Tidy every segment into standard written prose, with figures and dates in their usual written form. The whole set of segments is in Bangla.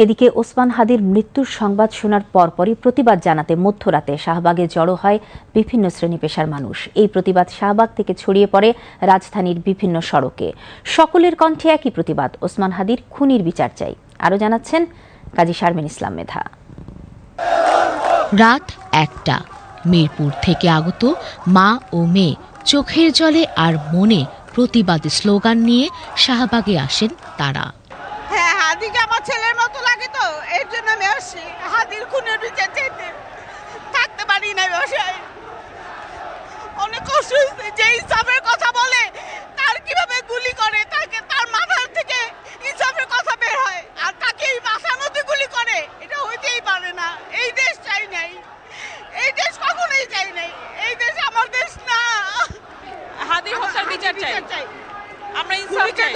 এদিকে ওসমান হাদির মৃত্যুর সংবাদ শোনার পরপরই প্রতিবাদ জানাতে মধ্যরাতে শাহবাগে জড়ো হয় বিভিন্ন শ্রেণী পেশার মানুষ। এই প্রতিবাদ শাহবাগ থেকে ছড়িয়ে পড়ে রাজধানীর বিভিন্ন সড়কে। সকলের কণ্ঠে একই প্রতিবাদ, ওসমান হাদির খুনির বিচার চাই। আরও জানাচ্ছেন কাজী শারমিন ইসলাম মেধা। রাত ১টা, মিরপুর থেকে আগত মা ও মেয়ে চোখের জলে আর মনে প্রতিবাদী স্লোগান নিয়ে শাহবাগে আসেন তারা। হ্যাঁ, হাদিকে আমার ছেলের মতো লাগে, তো এর জন্য আমি আসছি হাদির খুনের বিচার চাইতে। থাকতে পারি না বাসায়, অনেক কষ্ট হয়েছে। যে ইনসাফের কথা বলে তার কিভাবে গুলি করে, তাকে তার মাথার থেকে ইনসাফের কথা বের হয়, আর তাকে এই বাসানোতে গুলি করে। এটা হইতেই পারে না। এই দেশ চাই নাই, এই দেশ কখনোই চাই নাই। এই দেশ আমার দেশ না। হাদি হত্যার বিচার চাই, আমরা ইনসাফ চাই।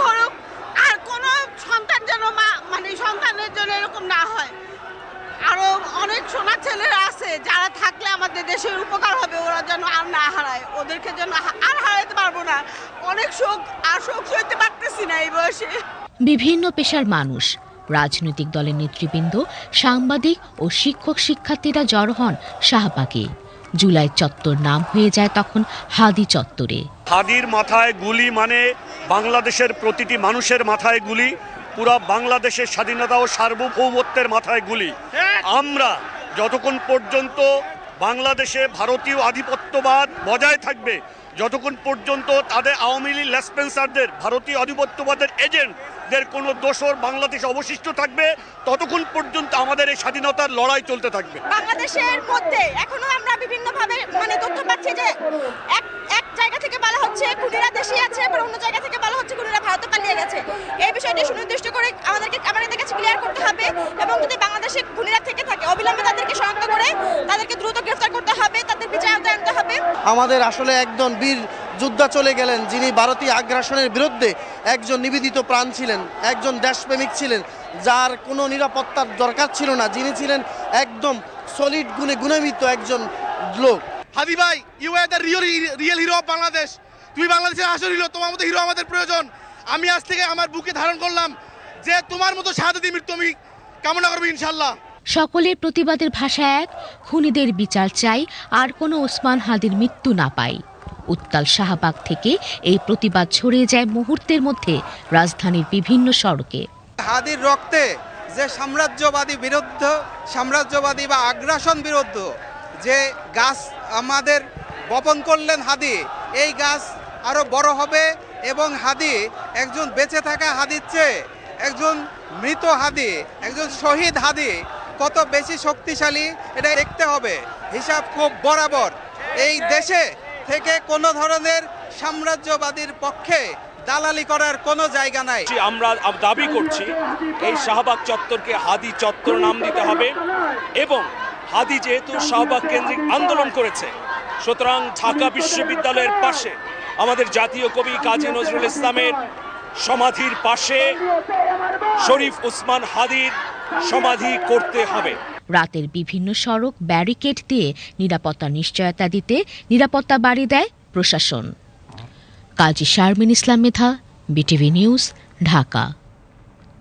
আর কোন সন্তান যেন সন্তানের জন্য এরকম না হয়। আরো অনেক সোনার ছেলেরা আছে যারা থাকলে আমাদের দেশের উপকার হবে, ওরা যেন আর না হারায়। ওদেরকে যেন আর হারাইতে পারবো না। অনেক শোক সইতে পারতেছি না এই বয়সে। বিভিন্ন পেশার মানুষ, রাজনৈতিক দলের নেতৃবৃন্দ, সাংবাদিক ও শিক্ষক শিক্ষার্থীরা জড়ো হন শাহবাগে। জুলাই চত্বর নাম হয়ে যায় তখন হাদি চত্বরে। হাদির মাথায় গুলি মানে বাংলাদেশের প্রতিটি মানুষের মাথায় গুলি, পুরো বাংলাদেশের স্বাধীনতা ও সার্বভৌমত্বের মাথায় গুলি। আমরা যতক্ষণ পর্যন্ত বাংলাদেশে ভারতীয় আধিপত্যবাদ বজায় থাকবে, যতক্ষণ পর্যন্ত তাদের আওয়ামী লীগ লেসপেন্সারদের, ভারতীয় আধিপত্যবাদের এজেন্টদের কোনো দোসর বাংলাদেশে অবশিষ্ট থাকবে, ততক্ষণ পর্যন্ত আমাদের এই স্বাধীনতার লড়াই চলতে থাকবে। বাংলাদেশের মধ্যে এখনো আমরা বিভিন্নভাবে তথ্য পাচ্ছি যে এক জায়গা থেকে বলা হচ্ছে খুনিরা দেশে আছে, আবার অন্য জায়গা থেকে বলা হচ্ছে খুনিরা ভারতে পালিয়ে গেছে। এই বিষয়টি সুনির্দিষ্ট করে আমাদের কাছে ক্লিয়ার করতে হবে, এবং যদি বাংলাদেশে খুনিরা থেকে থাকে অবিলম্বে তাদেরকে শনাক্ত করে তাদেরকে দ্রুত গ্রেফতার করতে হবে, তাদের বিচার আওতায় আনতে হবে। আমাদের আসলে একজন বীর যোদ্ধা চলে গেলেন, যিনি ভারতীয় আগ্রাসনের বিরুদ্ধে একজন নিবেদিত প্রাণ ছিলেন, একজন দেশপ্রেমিক ছিলেন, যার কোনো নিরাপত্তার দরকার ছিল না, যিনি ছিলেন একদম সলিড গুণে গুণান্বিত একজন লোক। হাদি ভাই, you are the real hero of Bangladesh. তুমি বাংলাদেশের আসল হিরো, তোমার মতো হিরো আমাদের প্রয়োজন। আমি আজ থেকে আমার বুকে ধারণ করলাম যে তোমার মতো শাহাদাতি মৃত্যু আমি কামনা করব ইনশাআল্লাহ। সকলের প্রতিবাদের ভাষা এক, খুনিদের বিচার চাই, আর কোনো ওসমান হাদির মৃত্যু না পাই। উত্তাল শাহবাগ থেকে এই প্রতিবাদ ছড়িয়ে যায় মুহূর্তের মধ্যে রাজধানীর বিভিন্ন সড়কে। হাদির রক্তে যে সাম্রাজ্যবাদী বা আগ্রাসন বিরুদ্ধ যে গাছ আমাদের বপন করলেন হাদি, এই গাছ আরো বড় হবে, এবং হাদি একজন বেঁচে থাকা হাদির চেয়ে একজন মৃত হাদি, একজন শহীদ হাদি কত বেশি শক্তিশালী, এটা দেখতে হবে। হিসাব খুব বরাবর। এই দেশে থেকে কোনো ধরনের সাম্রাজ্যবাদীর পক্ষে দালালি করার কোনো জায়গা নাই। আমরা দাবি করছি এই শাহবাগ চত্বরকে হাদি চত্বর নাম দিতে হবে, এবং হাদি যেহেতু শাহবাগ কেন্দ্রিক আন্দোলন করেছে, সুতরাং ঢাকা বিশ্ববিদ্যালয়ের পাশে আমাদের জাতীয় কবি কাজী নজরুল ইসলামের সমাধির পাশে শরীফ ওসমান হাদির সমাধি করতে হবে। রাতের বিভিন্ন সড়ক ব্যারিকেড দিয়ে নিরাপত্তা নিশ্চয়তা দিতে নিরাপত্তা বাড়িয়ে দেয় প্রশাসন। কাজী শারমিন ইসলাম মেধা, বিটিভি নিউজ, ঢাকা।